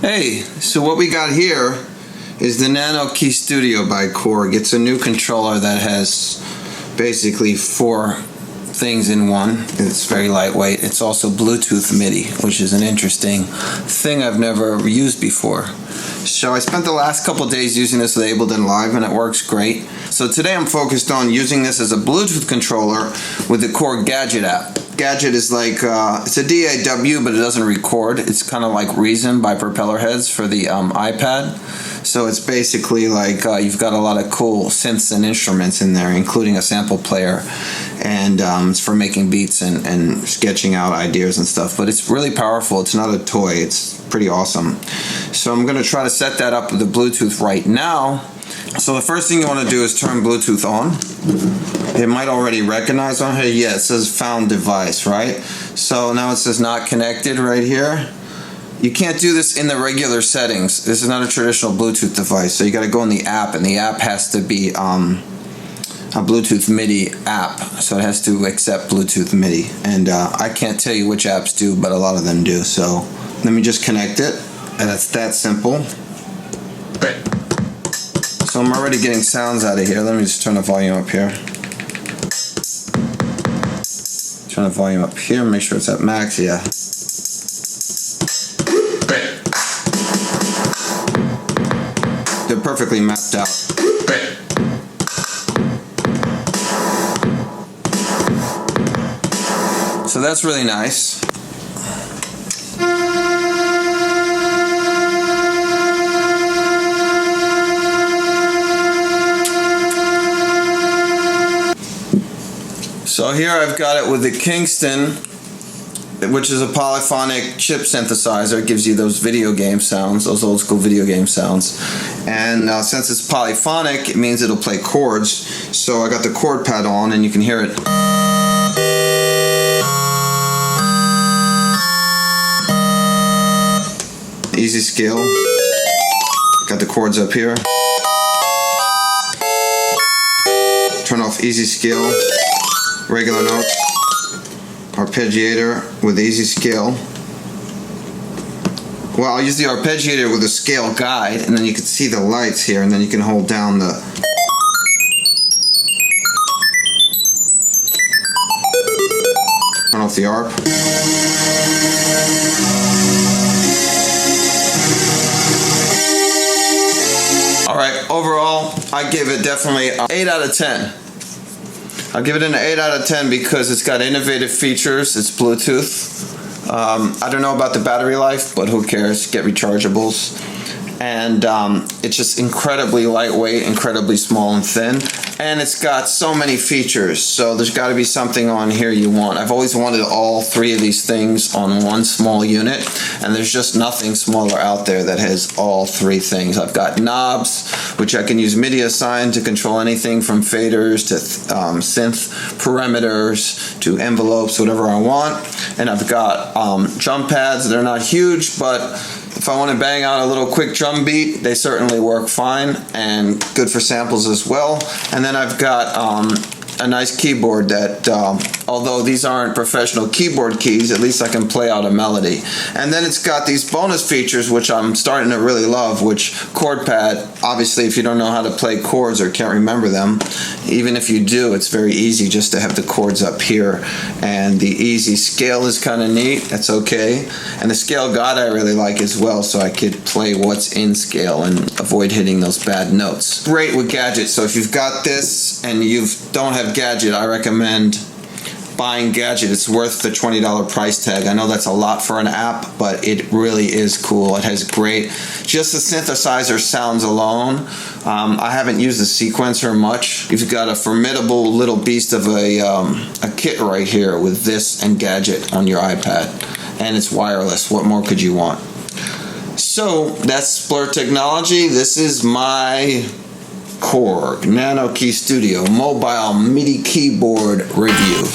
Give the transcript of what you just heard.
Hey, so what we got here is the nanoKEY Studio by Korg. It's a new controller that has basically 4 things in one. It's very lightweight. It's also Bluetooth MIDI, which is an interesting thing I've never used before. So I spent the last couple days using this with Ableton Live and it works great. So today I'm focused on using this as a Bluetooth controller with the Korg Gadget App. Gadget is like, it's a DAW, but it doesn't record. It's kind of like Reason by Propellerheads for the iPad. So it's basically like you've got a lot of cool synths and instruments in there, including a sample player. And it's for making beats and sketching out ideas and stuff. But it's really powerful. It's not a toy. It's pretty awesome. So I'm going to try to set that up with the Bluetooth right now. So the first thing you want to do is turn Bluetooth on. It might already recognize on here. Yeah, it says found device, right? So now it says not connected right here. You can't do this in the regular settings. This is not a traditional Bluetooth device. So you got to go in the app, and the app has to be a Bluetooth MIDI app. So it has to accept Bluetooth MIDI. And I can't tell you which apps do, but a lot of them do. So let me just connect it. And it's that simple. So I'm already getting sounds out of here. Let me just turn the volume up here. Turn the volume up here, make sure it's at max, yeah. They're perfectly mapped out. So that's really nice. So here I've got it with the Kingston, which is a polyphonic chip synthesizer. It gives you those video game sounds, those old school video game sounds. And since it's polyphonic, it means it'll play chords. So I got the chord pad on and you can hear it. Easy scale. Got the chords up here. Turn off easy scale. Regular notes, arpeggiator with easy scale. Well, I'll use the arpeggiator with a scale guide, and then you can see the lights here, and then you can hold down the turn off the arp. Alright, overall, I give it definitely an 8 out of 10. I'll give it an 8 out of 10 because it's got innovative features. It's Bluetooth. I don't know about the battery life, but who cares? Get rechargeables. And it's just incredibly lightweight, incredibly small and thin. And it's got so many features. So there's got to be something on here you want. I've always wanted all 3 of these things on one small unit. And there's just nothing smaller out there that has all 3 things. I've got knobs, which I can use MIDI assign to control anything from faders to synth parameters to envelopes, whatever I want. And I've got drum pads. They're not huge, but if I want to bang out a little quick drum beat, they certainly work fine and good for samples as well. And then I've got a nice keyboard that, although these aren't professional keyboard keys, at least I can play out a melody. And then it's got these bonus features, which I'm starting to really love, which chord pad, obviously if you don't know how to play chords or can't remember them, even if you do, it's very easy just to have the chords up here. And the easy scale is kind of neat, that's okay. And the scale guide I really like as well, so I could play what's in scale and avoid hitting those bad notes. Great with Gadget, so if you've got this and you don't have Gadget, I recommend buying Gadget. It's worth the $20 price tag. I know that's a lot for an app, but it really is cool. It has great, just the synthesizer sounds alone. I haven't used the sequencer much. You've got a formidable little beast of a kit right here with this and Gadget on your iPad, and it's wireless. What more could you want? So that's SPLURT technology. This is my Korg nanoKEY Studio mobile MIDI keyboard review.